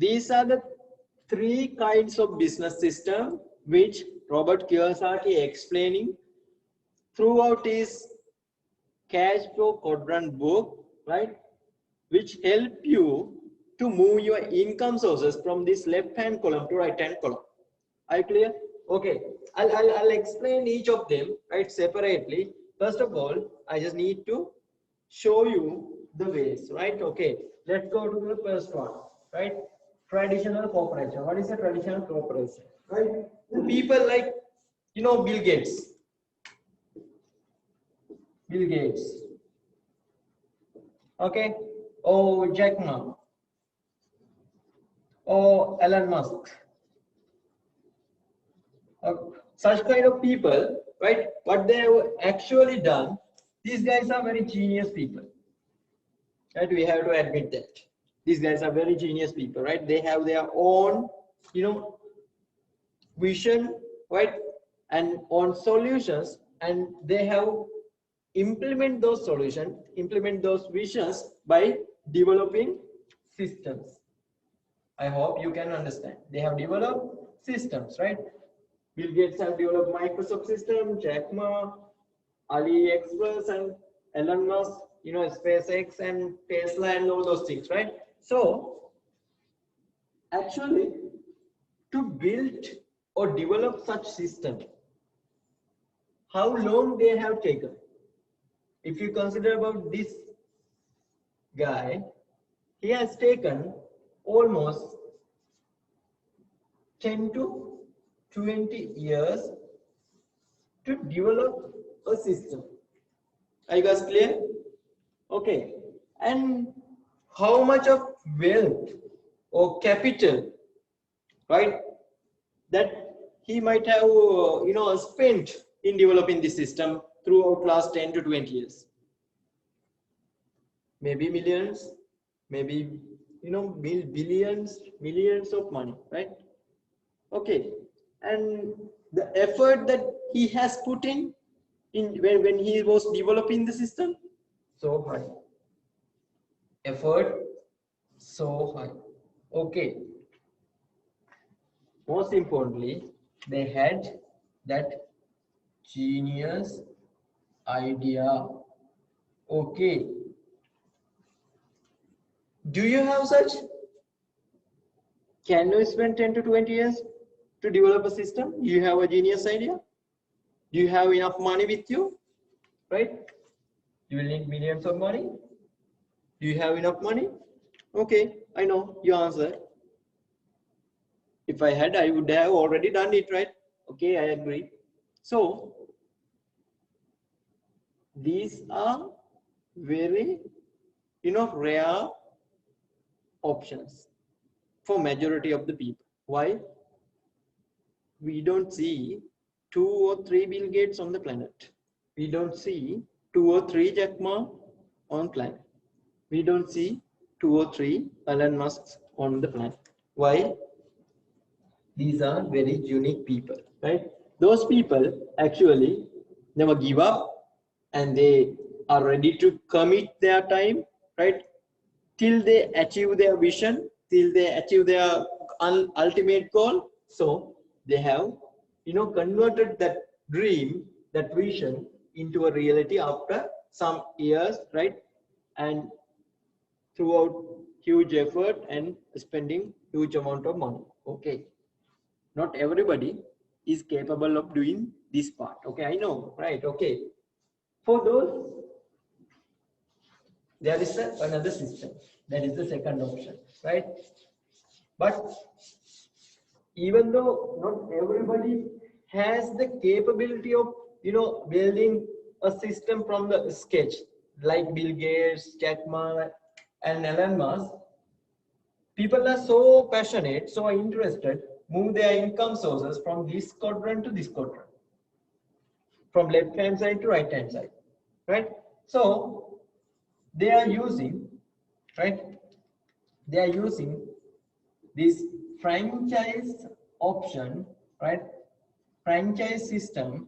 These are the three kinds of business system which Robert Kiyosaki explaining throughout his cash flow quadrant book, right? Which help you to move your income sources from this left hand column to right hand column. Are you clear? Okay, I'll explain each of them right separately. First of all, I just need to show you the ways, right? Okay, let's go to the first one, right? Traditional corporation. What is a traditional corporation? Right? The people like, you know, Bill Gates. Bill Gates. Okay. Oh, Jack Ma. Oh, Elon Musk. Such kind of people, right? What they have actually done, these guys are very genius people, right? We have to admit that these guys are very genius people, right? They have their own, you know, vision, right, and on solutions, and they have implement those solutions, implement those visions by developing systems. I hope you can understand. They have developed systems, right? Bill Gates have developed Microsoft system, Jack Ma, AliExpress, and Elon Musk, you know, SpaceX and Tesla and all those things, right? So, actually, to build or develop such system, how long they have taken? If you consider about this guy, he has taken almost 10 to 20 years to develop a system. Are you guys clear? Okay. And how much of wealth or capital, right, that he might have, you know, spent in developing this system throughout last 10 to 20 years? Maybe millions, maybe, you know, billions, millions of money, right? Okay. And the effort that he has put in when he was developing the system, so high. Effort, so high. Okay. Most importantly, they had that genius idea. Okay. Do you have such? Can you spend 10 to 20 years to develop a system? Do you have a genius idea? Do you have enough money with you? Right? You will need millions of money. Do you have enough money? Okay, I know your answer. If I had, I would have already done it, right? Okay, I agree. So, these are very, you know, rare options for majority of the people. Why? We don't see 2 or 3 Bill Gates on the planet. We don't see 2 or 3 Jack Ma on planet. We don't see 2 or 3 Elon Musks on the planet. Why? These are very unique people, right? Those people actually never give up, and they are ready to commit their time, right, till they achieve their vision, till they achieve their ultimate goal. So they have, you know, converted that dream, that vision into a reality after some years, right? And throughout huge effort and spending huge amount of money. Okay, not everybody is capable of doing this part. Okay, I know, right? Okay, for those, there is another system. That is the second option, right? But even though not everybody has the capability of, you know, building a system from the sketch, like Bill Gates, Jack Ma, and Elon Musk, people are so passionate, so interested, move their income sources from this quadrant to this quadrant, from left hand side to right hand side, right? So they are using, right, they are using this franchise option, right, franchise system,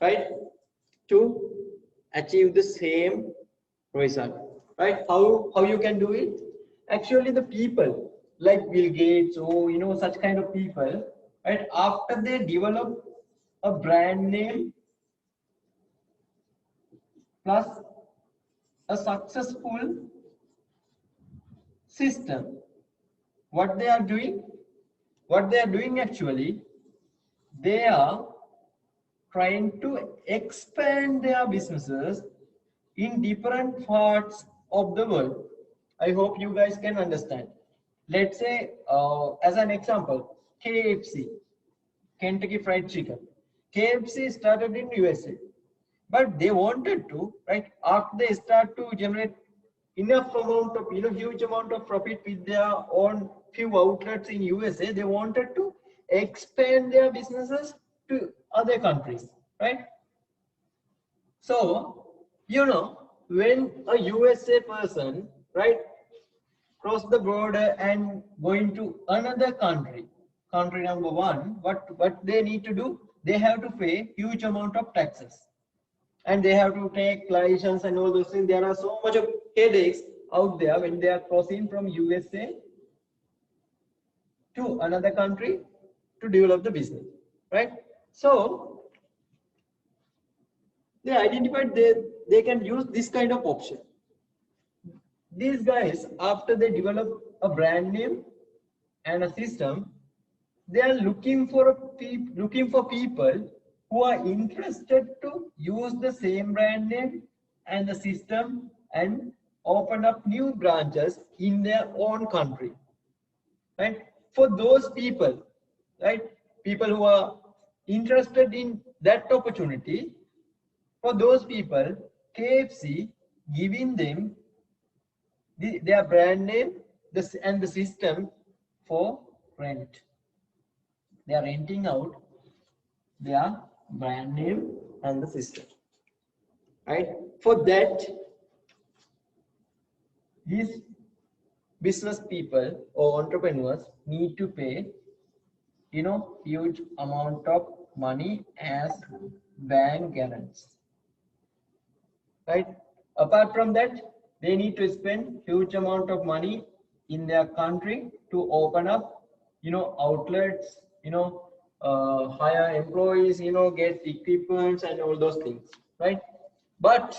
right, to achieve the same result, right? How you can do it? Actually, the people like Bill Gates or such kind of people, right? After they develop a brand name plus a successful system, what they are doing? What they are doing actually, they are trying to expand their businesses in different parts of the world. I hope you guys can understand. Let's say, as an example, KFC, Kentucky Fried Chicken. KFC started in USA, but they wanted to, right? After they start to generate enough amount of, huge amount of profit with their own few outlets in USA, they wanted to expand their businesses to other countries, right? So, when a USA person, right, cross the border and going to another country, country number one, what they need to do? They have to pay huge amount of taxes, and they have to take license and all those things. There are so much of headaches out there when they are crossing from USA to another country to develop the business, right? So they identified they can use this kind of option. These guys, after they develop a brand name and a system, they are looking for people who are interested to use the same brand name and the system and open up new branches in their own country, right? For those people, right, people who are interested in that opportunity, for those people, KFC giving them their brand name and the system for rent. They are renting out their brand name and the system, right? For that, these business people or entrepreneurs need to pay huge amount of money as bank guarantees, right? Apart from that, they need to spend huge amount of money in their country to open up outlets, hire employees, get equipments and all those things, right? But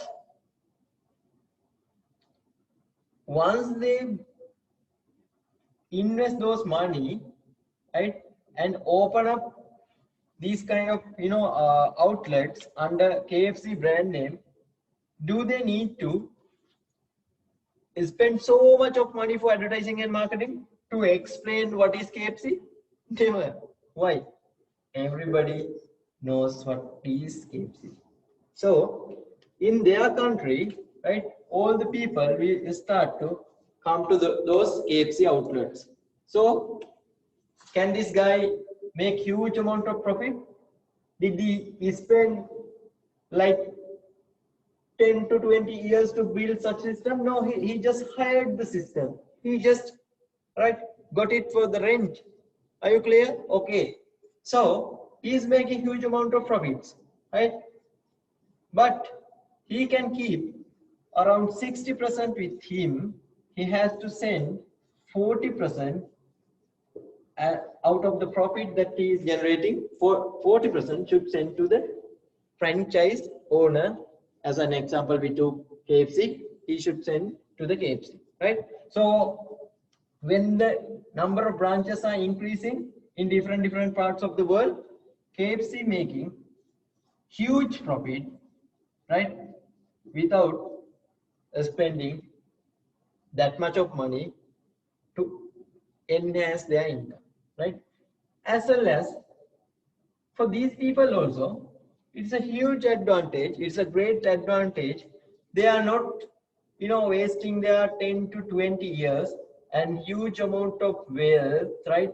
once they invest those money, right, and open up these kind of outlets under KFC brand name, do they need to spend so much of money for advertising and marketing to explain what is KFC? Never. Why? Everybody knows what is KFC. So in their country, right, all the people will start to come to those KFC outlets. So can this guy make huge amount of profit? Did he spend like 10 to 20 years to build such system? No, he just hired the system. He just, right, got it for the rent. Are you clear? Okay. So he is making huge amount of profits, right? But he can keep around 60% with him. He has to send 40% out of the profit that he is generating. 40% should send to the franchise owner. As an example, we took KFC, he should send to the KFC, right? So when the number of branches are increasing in different parts of the world, KFC making huge profit, right, without spending that much of money to enhance their income, right? As well as for these people also, it's a huge advantage. It's a great advantage. They are not, wasting their 10 to 20 years and huge amount of wealth, right?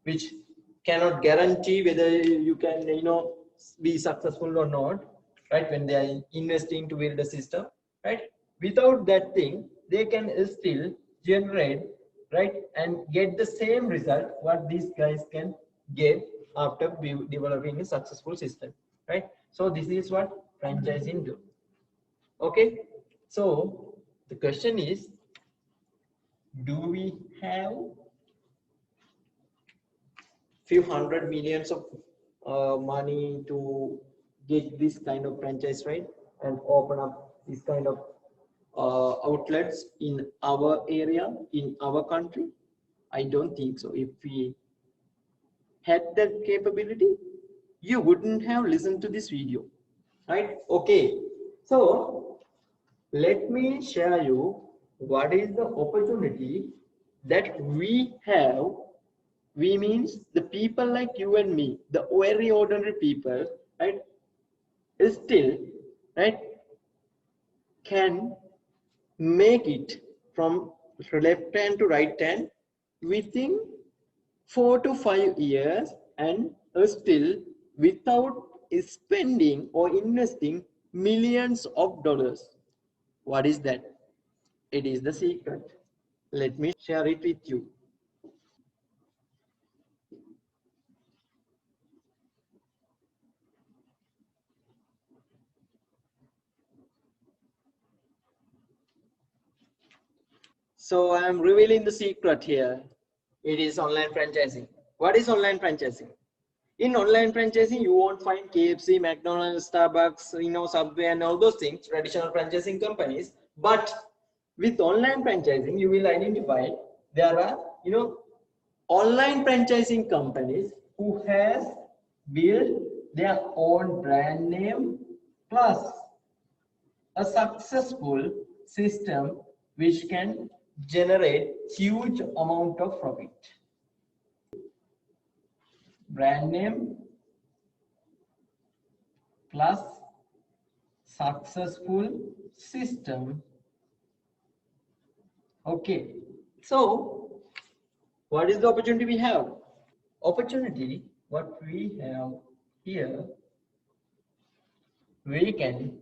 Which cannot guarantee whether you can, be successful or not, right? When they are investing to build a system, right? Without that thing, they can still generate, right, and get the same result what these guys can get after developing a successful system, right? So this is what franchising do. Okay, so the question is, Do we have few hundred millions of money to get this kind of franchise, right, and open up this kind of outlets in our area, in our country? I don't think so. If we had that capability, you wouldn't have listened to this video, right? Okay, so let me share you what is the opportunity that we have. We means the people like you and me, the very ordinary people, right, is still, right, can make it from left hand to right hand within 4 to 5 years, and still without spending or investing millions of dollars. What is that? It is the secret. Let me share it with you. So I am revealing the secret here. It is online franchising. What is online franchising? In online franchising, you won't find KFC, McDonald's, Starbucks, Subway, and all those things, traditional franchising companies. But with online franchising, you will identify there are, online franchising companies who has built their own brand name plus a successful system which can generate huge amount of profit. Brand name plus successful system. Okay, so what is the opportunity we have? Opportunity, what we have here, we can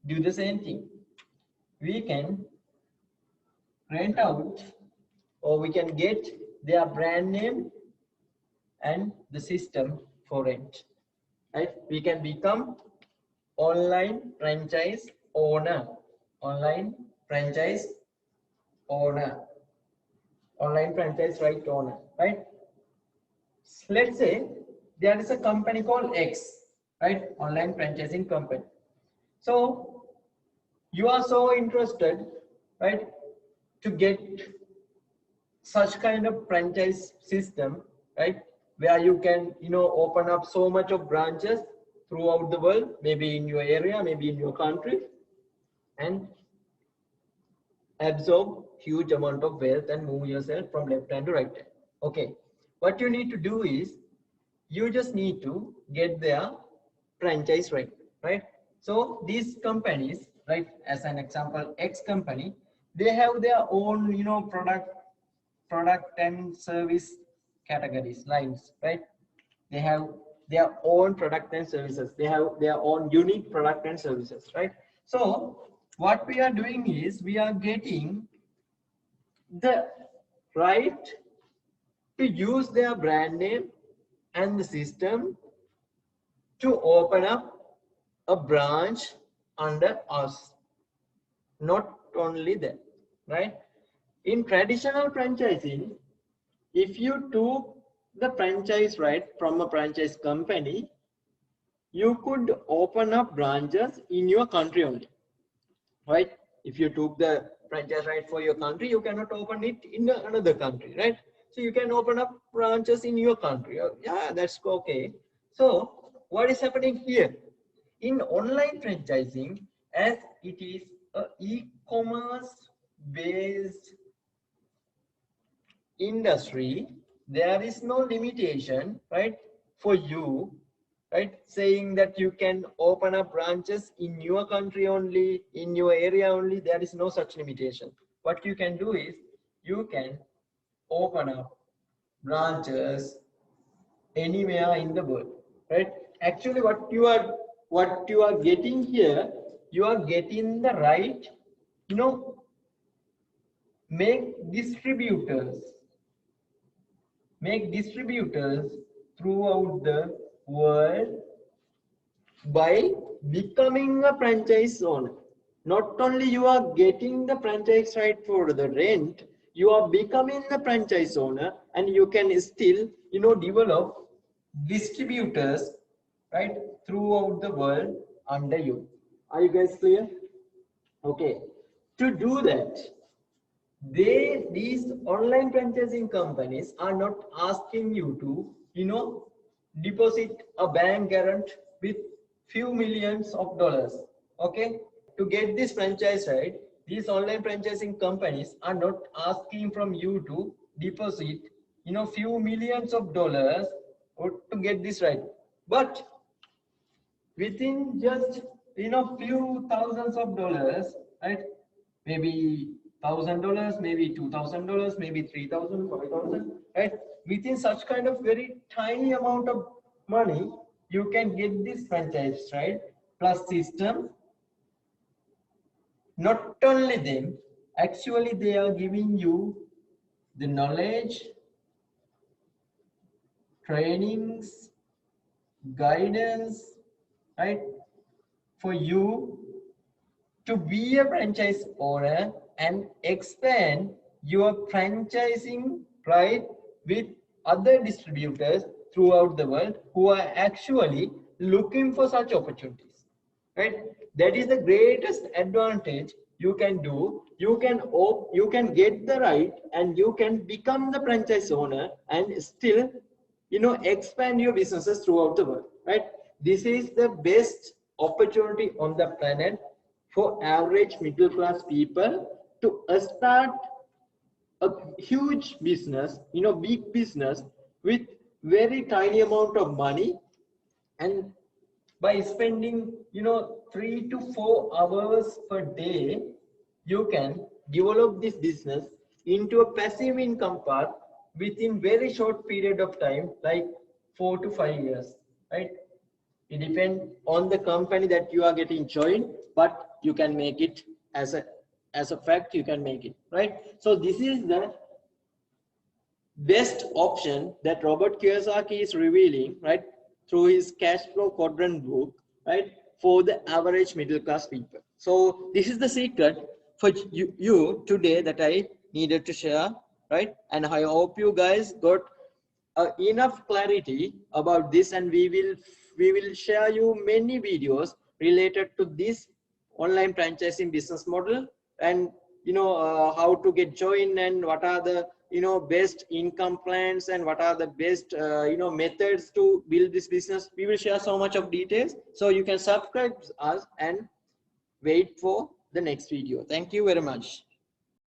do the same thing. We can rent out, or we can get their brand name and the system for rent, right? We can become online franchise owner, online franchise owner, online franchise right owner, right? Let's say there is a company called X, right? Online franchising company. So you are so interested, right, to get such kind of franchise system, right, where you can, open up so much of branches throughout the world, maybe in your area, maybe in your country, and absorb huge amount of wealth and move yourself from left hand to right hand. Okay, what you need to do is you just need to get their franchise right? So these companies, right, as an example, X company, they have their own, product and service categories, lines, right? They have their own product and services. They have their own unique product and services, right? So what we are doing is we are getting the right to use their brand name and the system to open up a branch under us. Not only that, right? In traditional franchising, if you took the franchise right from a franchise company, you could open up branches in your country only, right? If you took the franchise right for your country, you cannot open it in another country, right? So you can open up branches in your country. Yeah, that's okay. So what is happening here? In online franchising, as it is a e-commerce based industry, there is no limitation, right, for you, right, saying that you can open up branches in your country only, in your area only. There is no such limitation. What you can do is you can open up branches anywhere in the world, right? Actually, what you are getting here, you are getting the right, make distributors throughout the world by becoming a franchise owner. Not only you are getting the franchise right for the rent, you are becoming the franchise owner, and you can still, develop distributors, right, throughout the world under you. Are you guys clear? Okay. To do that, these online franchising companies are not asking you to, deposit a bank guarantee with few millions of dollars. Okay. To get this franchise right, these online franchising companies are not asking from you to deposit, few millions of dollars or to get this right. But within just, few thousands of dollars, right? Maybe $1,000, maybe $2,000, maybe 3,000, 5,000, right? Within such kind of very tiny amount of money, you can get this franchise, right? Plus system. Not only them, actually they are giving you the knowledge, trainings, guidance, right? For you to be a franchise owner and expand your franchising, right, with other distributors throughout the world who are actually looking for such opportunities, right? That is the greatest advantage you can do. You can get the right, and you can become the franchise owner and still, expand your businesses throughout the world, right? This is the best opportunity on the planet for average middle class people to start a huge business, big business with very tiny amount of money, and by spending, 3 to 4 hours per day, you can develop this business into a passive income path within very short period of time, like 4 to 5 years, right? It depends on the company that you are getting joined, but you can make it as a fact, you can make it, right? So this is the best option that Robert Kiyosaki is revealing, right, through his cash flow quadrant book, right, for the average middle class people. So this is the secret for you today that I needed to share, right? And I hope you guys got enough clarity about this, and we will share you many videos related to this online franchising business model, and how to get joined, and what are the best income plans, and what are the best methods to build this business. We will share so much of details, so you can subscribe us and wait for the next video. Thank you very much.